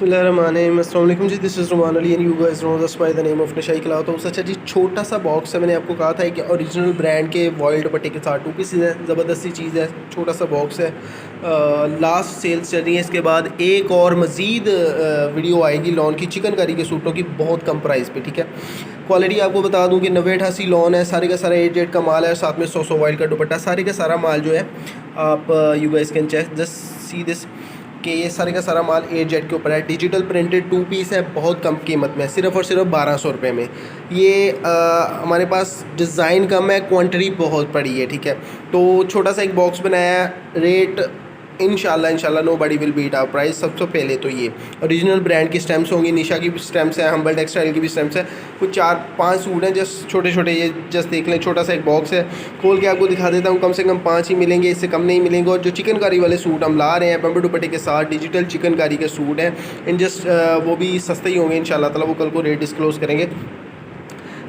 बिस्मिल्लाहिर्रहमानिर्रहीम। अस्सलाम वालेकुम जी, this is Rumaan Ali and you guys know us by the name of Nashai cloth house. अच्छा जी, छोटा सा बॉक्स है। मैंने आपको कहा था कि ओरिजिनल ब्रांड के वॉयल दुपट्टे के साथ 2 पीसेस है। ज़बरदस्ती चीज़ है, छोटा सा बॉक्स है। लास्ट सेल्स चल रही है। इसके बाद एक और मज़ीद वीडियो आएगी लॉन की, चिकनकारी के सूटों की, बहुत कम प्राइस पे। ठीक है, क्वालिटी आपको बता दूं कि 90-88 लॉन है, सारे का सारा 8 का माल है, साथ में 100 वॉयल का दुपट्टा, सारे का सारा माल जो है आप you guys can check just see this कि ये सारे का सारा माल 8 जेड के ऊपर है। डिजिटल प्रिंटेड 2 पीस है, बहुत कम कीमत में, सिर्फ़ और सिर्फ 1200 रुपये में। ये हमारे पास डिज़ाइन कम है, क्वांटिटी बहुत बड़ी है। ठीक है, तो छोटा सा एक बॉक्स बनाया है। रेट इंशाल्लाह nobody will beat our price. सबसे पहले तो ये ओरिजिनल ब्रांड की स्टैम्प्स होंगी, निशा की भी स्टैम्प्स है, हम्बल टेक्सटाइल की भी स्टैम्प्स है। कुछ 4-5 सूट हैं, जस्ट छोटे छोटे, ये जस्ट देख लें। छोटा सा एक बॉक्स है, खोल के आपको दिखा देता हूँ। कम से कम 5 ही मिलेंगे, इससे कम नहीं मिलेंगे। और जो चिकनकारी वाले सूट हम ला रहे हैं बम्बे दुपट्टे के साथ, डिजिटल चिकनकारी के सूट हैं, इन जस्ट वो भी सस्ते ही होंगे इंशाल्लाह ताला। वो कल को रेट डिस्क्लोज़ करेंगे,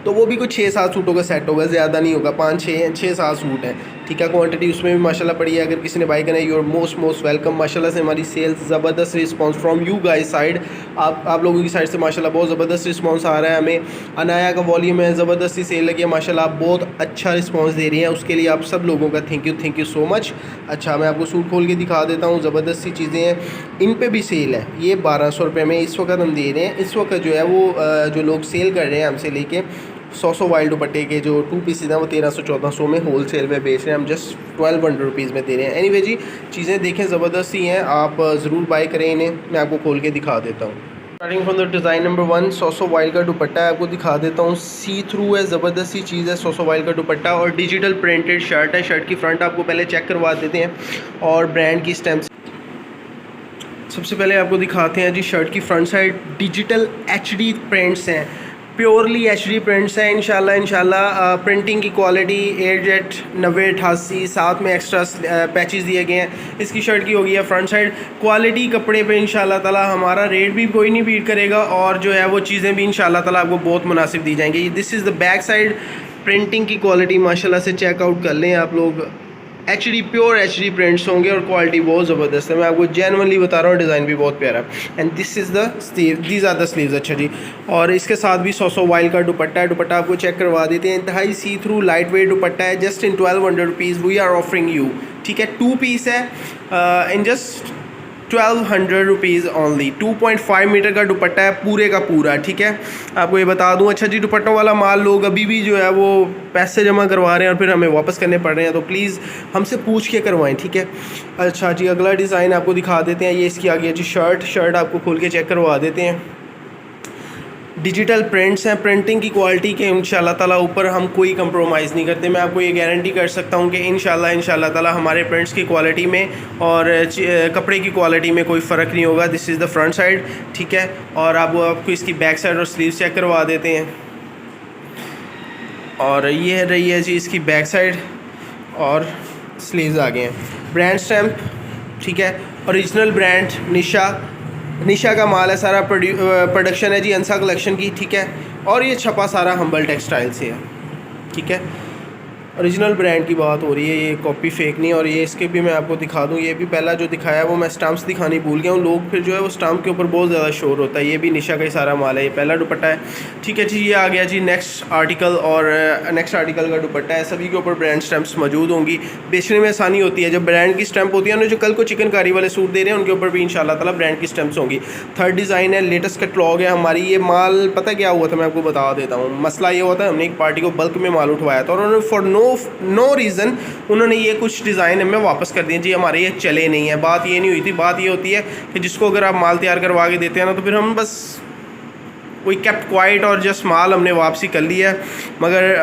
तो वो भी कुछ 6-7 सूटों का सेट होगा, ज़्यादा नहीं होगा। 5-6-7 सूट हैं। ठीक है, क्वांटिटी उसमें भी माशाल्लाह पड़ी है। अगर किसी ने बाई करना है, यू आर मोस्ट वेलकम। माशाल्लाह से हमारी सेल्स ज़बरदस्त response from you guys side, आप लोगों की साइड से माशाल्लाह बहुत ज़बरदस्त रिस्पांस आ रहा है हमें। अनाया का वॉल्यूम है, ज़बरदस्ती सेल लगी है माशाल्लाह, आप बहुत अच्छा रिस्पांस दे रही हैं, उसके लिए आप सब लोगों का थैंक यू सो मच। अच्छा, मैं आपको सूट खोल के दिखा देता हूँ। ज़बरदस्त सी चीज़ें हैं, इन पे भी सेल है। ये 1200 रुपये में इस वक्त हम दे रहे हैं। इस वक्त जो है वो जो लोग सेल कर रहे हैं हमसे लेके 100 वाइल्ड दुपट्टे के जो 2 पीसेज हैं, वो 1300-1400 में होल सेल में बेच रहे हैं। हम जस्ट 1200 रुपीज़ में दे रहे हैं। एनीवे जी, चीज़ें देखें, ज़बरदस्त ही हैं, आप ज़रूर बाई करें इन्हें। मैं आपको खोल के दिखा देता हूँ। Starting from the design number 1, 100 wild का दुपट्टा है, आपको दिखा देता हूँ। सी थ्रू है, ज़बरदस्त सी चीज़ है। 100 वाइल्ड का दुपट्टा और डिजिटल प्रिंटेड शर्ट है। शर्ट की फ्रंट आपको पहले चेक करवा देते हैं और ब्रांड की स्टैम्प सबसे पहले आपको दिखाते हैं जी। शर्ट की front side digital HD prints हैं, प्योरली HD प्रिंट्स हैं। इंशाल्लाह प्रिंटिंग की क्वालिटी एयरजेट 90-88, साथ में एक्स्ट्रा पैचेस दिए गए हैं। इसकी शर्ट की होगी है फ्रंट साइड। क्वालिटी कपड़े पे इंशाल्लाह ताला हमारा रेट भी कोई नहीं बीट करेगा, और जो है वो चीज़ें भी इंशाल्लाह ताला आपको बहुत मुनासिब दी जाएंगी। This is the back side. Printing की क्वालिटी माशाल्लाह से चेकआउट कर लें आप लोग। प्योर HD प्रिंट्स होंगे और क्वालिटी बहुत ज़बरदस्त है। मैं आपको जेनुइनली बता रहा हूँ, डिज़ाइन भी बहुत प्यारा है। And this is the sleeve, these are the sleeves. अच्छा जी, और इसके साथ भी 100 वाइल का दुपट्टा है। दुपट्टा आपको चेक करवा देते हैं। इंतहाई see through light weight dupatta है। Just in 1200 rupees we are offering you. ठीक है, 2 पीस है in just 1200 rupees only. 2.5 metre का दुपट्टा है पूरे का पूरा। ठीक है, आपको ये बता दूं। अच्छा जी, दुपट्टों वाला माल लोग अभी भी जो है वो पैसे जमा करवा रहे हैं और फिर हमें वापस करने पड़ रहे हैं, तो प्लीज़ हमसे पूछ के करवाएं। ठीक है, अच्छा जी, अगला डिज़ाइन आपको दिखा देते हैं। ये इसकी आ गई जी शर्ट आपको खोल के चेक करवा देते हैं। डिजिटल प्रिंट्स हैं, प्रिंटिंग की क्वालिटी के इंशाल्लाह ताला ऊपर हम कोई कंप्रोमाइज़ नहीं करते। मैं आपको ये गारंटी कर सकता हूँ कि इंशाल्लाह ताला हमारे प्रिंट्स की क्वालिटी में और कपड़े की क्वालिटी में कोई फ़र्क नहीं होगा। This is the front side. ठीक है, और आपको इसकी बैक साइड और स्लीव्स चेक करवा देते हैं। और ये है रही है जी इसकी बैक साइड और स्लीव्स आ गए हैं। ब्रांड स्टैम्प, ठीक है, ओरिजिनल ब्रांड निशा का माल है। सारा प्रोडक्शन है जी अंसा कलेक्शन की। ठीक है, और ये छपा सारा हम्बल टेक्सटाइल से है। ठीक है, ओरिजिनल ब्रांड की बात हो रही है, ये कॉपी फेक नहीं। और ये इसके भी मैं आपको दिखा दूँ। ये भी पहला जो दिखाया वो मैं स्टाम्प्स दिखानी भूल गया हूँ। लोग फिर जो है वो स्टाम्प के ऊपर बहुत ज़्यादा शोर होता है। ये भी निशा का ही सारा माल है। ये पहला दुपट्टा है। ठीक है जी, ये आ गया जी नेक्स्ट आर्टिकल, और नेक्स्ट आर्टिकल का दुपट्टा है। सभी के ऊपर ब्रांड स्टैम्प्स मौजूद होंगी, बेचने में आसानी होती है। जब ब्रांड की स्टैम्प होती है ना, जो कल को चिकनकारी वाले सूट दे रहे हैं उनके ऊपर भी इंशाल्लाह ताला ब्रांड की स्टैम्प्स होंगी। थर्ड डिज़ाइन है, लेटेस्ट कैटलॉग है हमारी। ये माल पता क्या हुआ था, मैं आपको बता देता हूँ। मसला ये हुआ था, हमने एक पार्टी को बल्क में माल उठवाया था और उन्होंने फॉर नो रीज़न उन्होंने ये कुछ डिज़ाइन हमें वापस कर दिए जी, हमारे ये चले नहीं है। बात ये नहीं हुई थी, बात ये होती है कि जिसको अगर आप माल तैयार करवा के देते हैं ना, तो फिर हम बस वी केप्ट क्वाइट और जस्ट माल हमने वापसी कर लिया है। मगर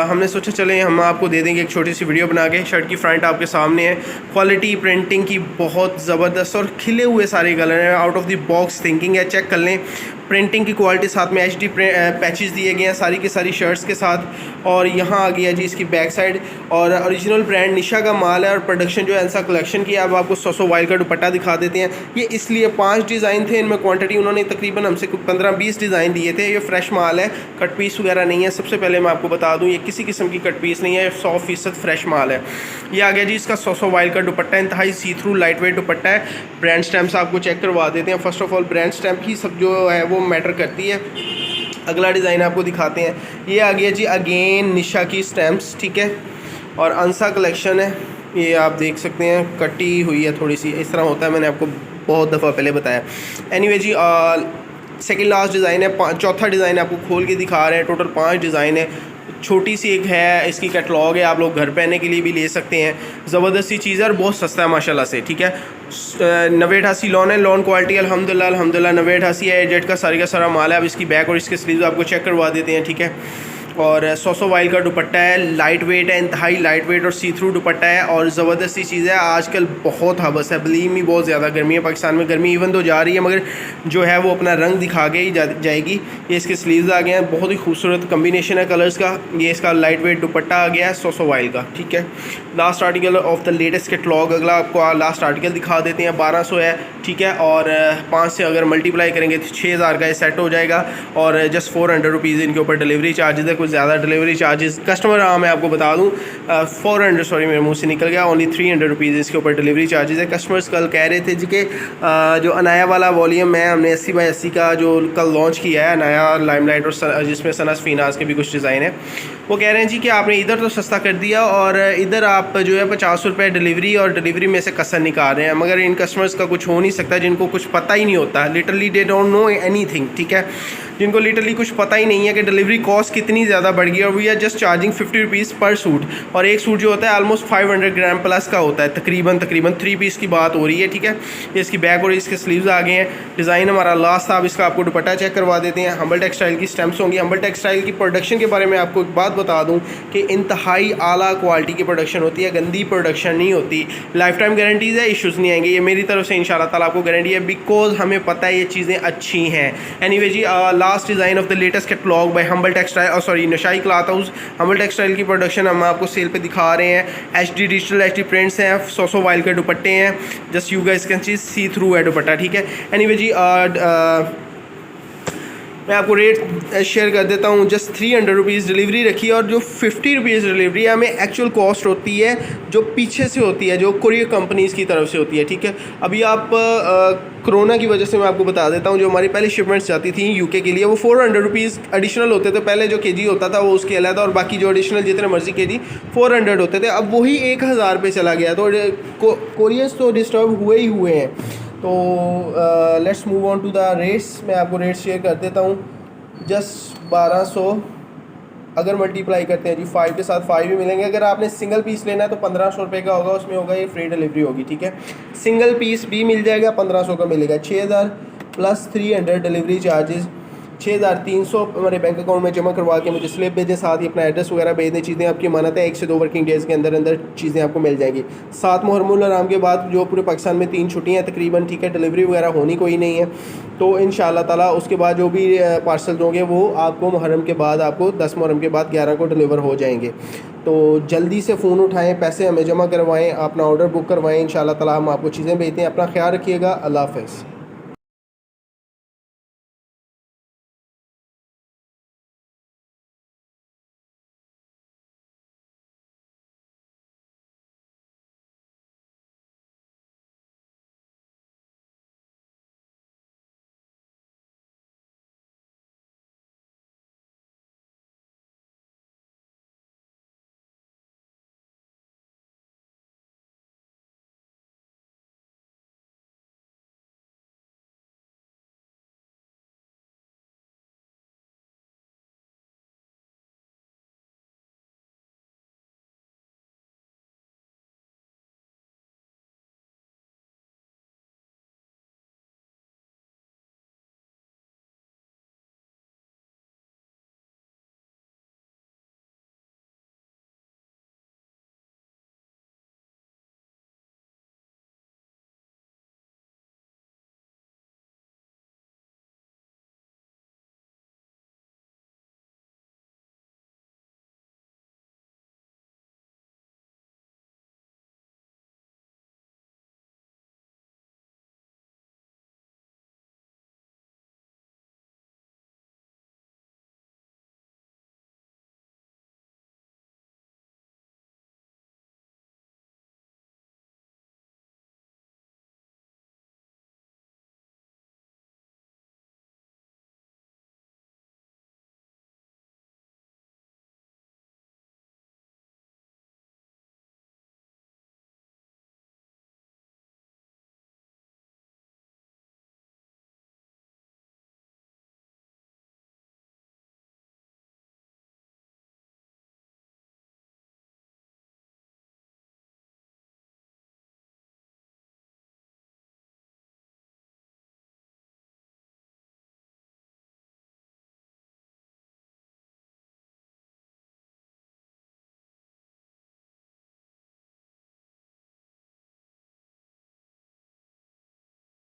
हमने सोचा चलें हम आपको दे देंगे एक छोटी सी वीडियो बना के। शर्ट की फ्रंट आपके सामने है। क्वालिटी प्रिंटिंग की बहुत ज़बरदस्त और खिले हुए सारे कलर हैं। Out of the box thinking है, चेक कर लें। प्रिंटिंग की क्वालिटी साथ में HD पैचेस दिए गए हैं सारी की सारी शर्ट्स के साथ। और यहाँ आ गया जी इसकी बैक साइड, और ओरिजिनल ब्रांड निशा का माल है और प्रोडक्शन जो है ऐसा कलेक्शन किया। अब आपको 100 वाइल का दुपट्टा दिखा देते हैं। ये इसलिए 5 डिज़ाइन थे, इनमें क्वांटिटी उन्होंने तकरीबन हमसे 15-20 डिज़ाइन दिए थे। ये फ्रेश माल है, कट पीस वगैरह नहीं है। सबसे पहले मैं आपको बता दूँ ये किसी किस्म की कट पीस नहीं है, 100% फ्रेश माल है। ये आ गया जी इसका 100 वाइल का दुपट्टा, इंतहाई see through light weight dupatta है। ब्रांड स्टैम्प्स आपको चेक करवा देते हैं। First of all brand stamp ही सब जो है वो मैटर करती है। अगला डिज़ाइन आपको दिखाते हैं। ये आ गया जी अगेन निशा की स्टैम्प्स, ठीक है, और अंसा कलेक्शन है। ये आप देख सकते हैं कटी हुई है थोड़ी सी, इस तरह होता है, मैंने आपको बहुत दफ़ा पहले बताया। एनीवे जी सेकंड लास्ट डिज़ाइन है, चौथा डिज़ाइन आपको खोल के दिखा रहे हैं। टोटल 5 डिज़ाइन है, छोटी सी एक है, इसकी कैटलॉग है, आप लोग घर पहनने के लिए भी ले सकते हैं। ज़बरदस्ती चीज़ है और बहुत सस्ता है माशाल्लाह से, ठीक है। 90-88 लॉन है, लॉन क्वालिटी अल्हम्दुलिल्लाह 90-88 है। जेट का सारा माल है। अब इसकी बैक और इसके स्लीव्स आपको चेक करवा देते हैं, ठीक है। और 100 वाइल का दुपट्टा है, लाइट वेट है, इंतहाई लाइट वेट और सी थ्रू दुपट्टा है। और ज़बरदस्ती चीज़ है, आजकल बहुत हवस है, बिलीव मी, बहुत ज़्यादा गर्मी है पाकिस्तान में। गर्मी इवन तो जा रही है मगर जो है वो अपना रंग दिखा के ही जाएगी। ये इसके स्लीव्स आ गए हैं, बहुत ही खूबसूरत कम्बिनेशन है कलर्स का। ये इसका लाइट वेट दुपट्टा आ गया है 100 वाइल का, ठीक है। Last article of the latest catalogue, अगला आपको लास्ट आर्टिकल दिखा देते हैं। 1200 है, ठीक है, और 5 से अगर मल्टीप्लाई करेंगे तो 6000 का ये सेट हो जाएगा। और जस्ट 400 रुपीज़ इनके ऊपर डिलीवरी चार्जेस है, कुछ ज़्यादा डिलीवरी चार्जेस कस्टमर मैं आपको बता दूँ 400, सॉरी मेरे मुंह से निकल गया, ओनली 300 रुपीज़ इसके ऊपर डिलीवरी चार्जेस है। कस्टमर्स कल कह रहे थे जी कि जो अनाया वाला वॉल्यूम है हमने 80x80 का जो कल लॉन्च किया है, अनाया लाइमलाइट और जिसमें सनस फीनास के भी कुछ डिज़ाइन है, वो कह रहे हैं जी कि आपने इधर तो सस्ता कर दिया और इधर आप जो है 50 रुपये डिलीवरी और डिलीवरी में से कसर निकाल रहे हैं। मगर इन कस्टमर्स का कुछ हो नहीं सकता जिनको कुछ पता ही नहीं होता, literally they don't know anything, ठीक है, जिनको लिटरली कुछ पता ही नहीं है कि डिलीवरी कॉस्ट कितनी ज़्यादा बढ़ गई है। और we are just charging 50 rupees पर सूट, और एक सूट जो होता है ऑलमोस्ट 500 ग्राम प्लस का होता है, तकरीबन 3 पीस की बात हो रही है, ठीक है। ये इसकी बैक और इसके स्लीव्स आ गए हैं। डिज़ाइन हमारा लास्ट था, अब इसका आपको दुपट्टा चेक करवा देते हैं। हम्बल टेक्सटाइल की स्टैम्प्स होंगी। हम्बल टेक्सटाइल की प्रोडक्शन के बारे में आपको एक बात बता दूँ कि इंतहाई आला क्वालिटी की प्रोडक्शन होती है, गंदी प्रोडक्शन नहीं होती। लाइफ टाइम गारंटीज़ है, इशूज़ नहीं आएंगे, ये मेरी तरफ से इंशाल्लाह ताला आपको गारंटी है, बिकॉज हमें पता है ये चीज़ें अच्छी हैं। एनीवे जी last design of the latest catalogue by Humble Textile, और sorry Nashai cloth house. Humble Textile की प्रोडक्शन हम आपको सेल पे दिखा रहे हैं। HD डिजिटल HD प्रिंट्स हैं, 100 वाइल के दुपट्टे हैं, just you guys can see see through है दुपट्टा, ठीक है। एनीवे जी मैं आपको रेट शेयर कर देता हूँ। जस्ट 300 रुपीज़ डिलीवरी रखी है, और जो 50 रुपीज़ डिलीवरी है हमें एक्चुअल कॉस्ट होती है जो पीछे से होती है, जो कुरियर कंपनीज़ की तरफ से होती है, ठीक है। अभी आप कोरोना की वजह से मैं आपको बता देता हूँ, जो हमारी पहली शिपमेंट्स जाती थी UK के लिए वो 400 रुपीज़ एडिशनल होते थे। पहले जो KG होता था वो उसके अलग था, और बाकी जो एडिशनल जितने मर्जी KG 400 होते थे। अब वही 1000 पे चला गया, तो कोरियर्स तो डिस्टर्ब हुए ही हुए हैं। तो let's move on to the rates. मैं आपको रेट्स शेयर कर देता हूँ। जस्ट 1200 अगर मल्टीप्लाई करते हैं जी 5 के साथ 5 भी मिलेंगे। अगर आपने सिंगल पीस लेना है तो 1500 रुपये का होगा, उसमें होगा ये फ्री डिलीवरी होगी, ठीक है। सिंगल पीस भी मिल जाएगा, 1500 का मिलेगा। 6000 प्लस 300 डिलीवरी चार्जेस, 6300 हमारे बैंक अकाउंट में जमा करवा के मुझे स्लिप भेजें, साथ ही अपना एड्रेस वगैरह भेज दें। चीज़ें आपकी मानत है 1 से 2 वर्किंग डेज़ के अंदर अंदर चीज़ें आपको मिल जाएंगी। 7 मुहर्रमुल हराम के बाद जो पूरे पाकिस्तान में 3 छुट्टियाँ तकरीबन, ठीक है, डिलीवरी वगैरह होनी कोई नहीं है। तो इंशाअल्लाह ताला उसके बाद जो भी पार्सल होंगे वो आपको मुहर्रम के बाद, आपको 10 मुहर्रम के बाद 11 को डिलीवर हो जाएंगे। तो जल्दी से फ़ोन उठाएँ, पैसे हमें जमा करवाएँ, अपना ऑर्डर बुक करवाएँ। इंशाअल्लाह ताला हम आपको चीज़ें भेजते हैं। अपना ख्याल रखिएगा। अल्लाह हाफ़िज़।